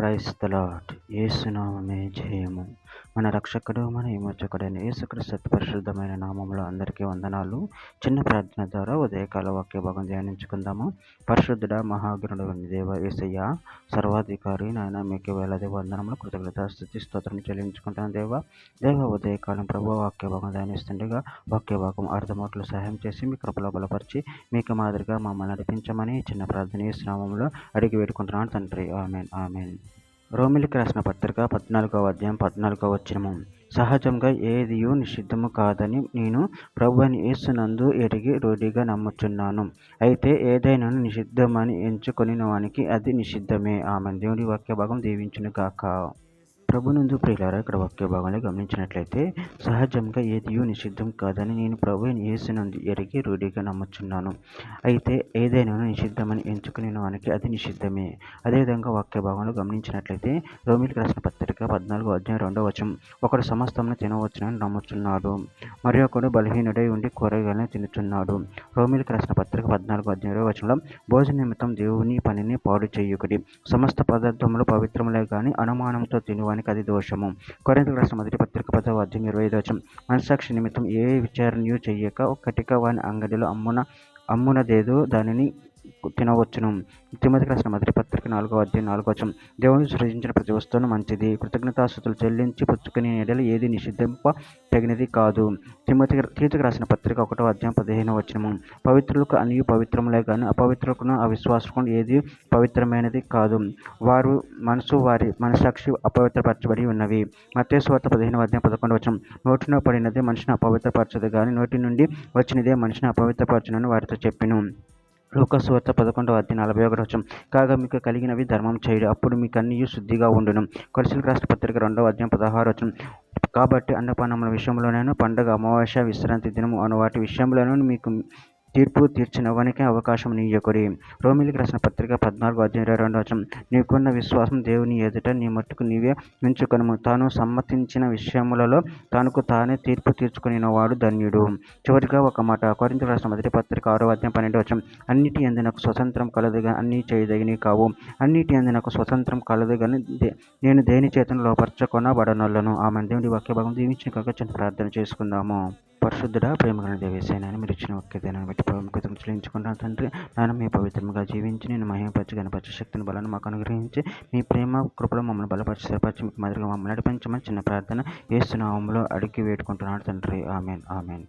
Praise the lord. యేసునామమే జయము. మన రక్షకుడు, మన విమోచకుడైన యేసుక్రీస్తు పరిశుద్ధమైన నామంలో అందరికీ వందనాలు. చిన్న ప్రార్థన ద్వారా ఉదయకాల వాక్య భాగం ధ్యానించుకుందాము. పరిశుద్ధుడ, మహాగణుడు దేవ యేసయ్య, సర్వాధికారి నాయన, మీకు వేలాది వందనములు, కృతజ్ఞత, స్తుతి, స్తోత్రం చెల్లించుకుంటాను దేవ ఉదయకాలం ప్రభు వాక్య భాగం ధ్యానిస్తుండగా వాక్య భాగం అర్థమవుట్లు సహాయం చేసి మీ కృపలో బలపరిచి మీకు మాదిరిగా మమ్మల్ని నడిపించమని చిన్న ప్రార్థన యేసు నామములో అడిగి వేడుకుంటున్నాను తండ్రి. Amen amen. రోమిలికి రాసిన పత్రిక 14వ అధ్యాయం 14వ వచనము. సహజంగా ఏదియూ నిషిద్ధము కాదని నేను ప్రభువైన యేసునందు ఎరిగి రూఢిగా నమ్ముచున్నాను. అయితే ఏదైనాను నిషిద్ధమని ఎంచుకొని వానికి అది నిషిద్ధమే. ఆమెన్. దేవుని వాక్య భాగం దీవించును గాక. ప్రభునందు ప్రియులారా, ఇక్కడ వాక్య భాగంలో గమనించినట్లయితే సహజంగా ఏదియూ నిషిద్ధం కాదని నేను ప్రభువైన యేసునందు ఎరిగి రూఢిగా నమ్ముచున్నాను. అయితే ఏదైనా నిషిద్ధమని ఎంచుకుని వానికి అది నిషిద్ధమే. అదేవిధంగా వాక్య భాగంలో గమనించినట్లయితే రోమిలికి రాసిన పత్రిక 14వ అధ్యాయం 2వ వచనం. ఒకడు సమస్తమును తినవచ్చునని నమ్ముచున్నాడు, మరి ఒకడు బలహీనుడై ఉండి కూరగాయలను తినుచున్నాడు. రోమిలికి రాసిన పత్రిక 14వ అధ్యాయం 20వ వచనంలో భోజన నిమిత్తం దేవుని పనిని పాడు చేయుకుడి. సమస్త పదార్థములు పవిత్రములే గాని అనుమానంతో తినువానికి అది దోషము. కొరింథీయులకు రాసిన మొదటి పత్రిక 10వ అధ్యాయం 25వ వచనం. మనస్సాక్షి నిమిత్తం ఏ విచారణయు చెయ్యక ఒక్కటిక వాని అంగడిలో అమ్మునదేదో దానిని తినవచ్చును. తిమోతికి రాసిన మొదటి పత్రిక 4వ అధ్యాయం 4వ వచనం. దేవుని సృజించిన ప్రతి వస్తువును మంచిది, కృతజ్ఞతాస్తుతులు చెల్లించి పుచ్చుకునే ఎడల ఏది నిషిద్ధింప తగినది కాదు. తీతుకు రాసిన పత్రిక 1వ అధ్యాయం 15వ వచనము. పవిత్రులకు అన్నీ పవిత్రములే కానీ అపవిత్రులకును అవిశ్వాసులకు ఏది పవిత్రమైనది కాదు. వారి మనస్సాక్షి అపవిత్రపరచబడి ఉన్నవి. మత్తయి సువార్త 15వ అధ్యాయం 11వ వచనం. నోటిలో పడినదే మనిషిని అపవిత్రపరచదు కానీ నోటి నుండి వచ్చినదే మనిషిని అపవిత్రపరచునని వారితో చెప్పెను. లూకా సువార్త 11వ అధ్యాయం 41వ వచనం. కాగా మీకు కలిగినవి ధర్మం చేయుడు, అప్పుడు మీకన్నీయు శుద్ధిగా ఉండును. కొలస్సీయులకు రాసిన పత్రిక 2వ అధ్యాయం 16వ వచనం. కాబట్టి అన్నపానముల విషయంలోనైనా, పండుగ, అమావాస్య, విశ్రాంతి దినము అను వాటి విషయంలోనూ మీకు తీర్పు తీర్చినవానికి అవకాశం నీయకుడి. రోమిలికి రాసిన పత్రిక 14వ అధ్యాయం 22వ వచనం. నీకున్న విశ్వాసం దేవుని ఎదుట నీ మట్టుకు నీవే ఉంచుకొనుము. తాను సమ్మతించిన విషయములలో తనకు తానే తీర్పు తీర్చుకునినవాడు ధన్యుడు. చివరిగా ఒక మాట. కొరింథీయులకు రాసిన మొదటి పత్రిక 6వ అధ్యాయం 12వ వచనం. అన్నిటి యందు నాకు స్వతంత్రం కలదు గాని అన్నీ చేయదగినవి కావు. అన్నిటి యందు నాకు స్వతంత్రం కలదు గాని నేను దేని చేతను లోపరచుకొనబడనొల్లను. ఆమె. దేవుడి వాక్య భాగం దీవించిన కాక చిన్న ప్రార్థన చేసుకుందాము. పరిశుద్ధుడా, ప్రేమగల దేవేశాయని మీరు ఇచ్చిన వాక్యదాన్ని బట్టి కృతజ్ఞతలు చెల్లించుకుంటాను తండ్రి. నాన్న మీ పవిత్రంగా జీవించి నేను మహిమపరిచి గణపరిచే శక్తిని బలాన్ని మాకు అనుగ్రహించి మీ ప్రేమ కృపలో మమ్మల్ని బలపరిచి స్థిరపరిచి మీకు మాదిరిగా మమ్మల్ని నడిపించమని చిన్న ప్రార్థన యేసు నామములో అడిగి వేడుకుంటున్నాను తండ్రి. Amen amen.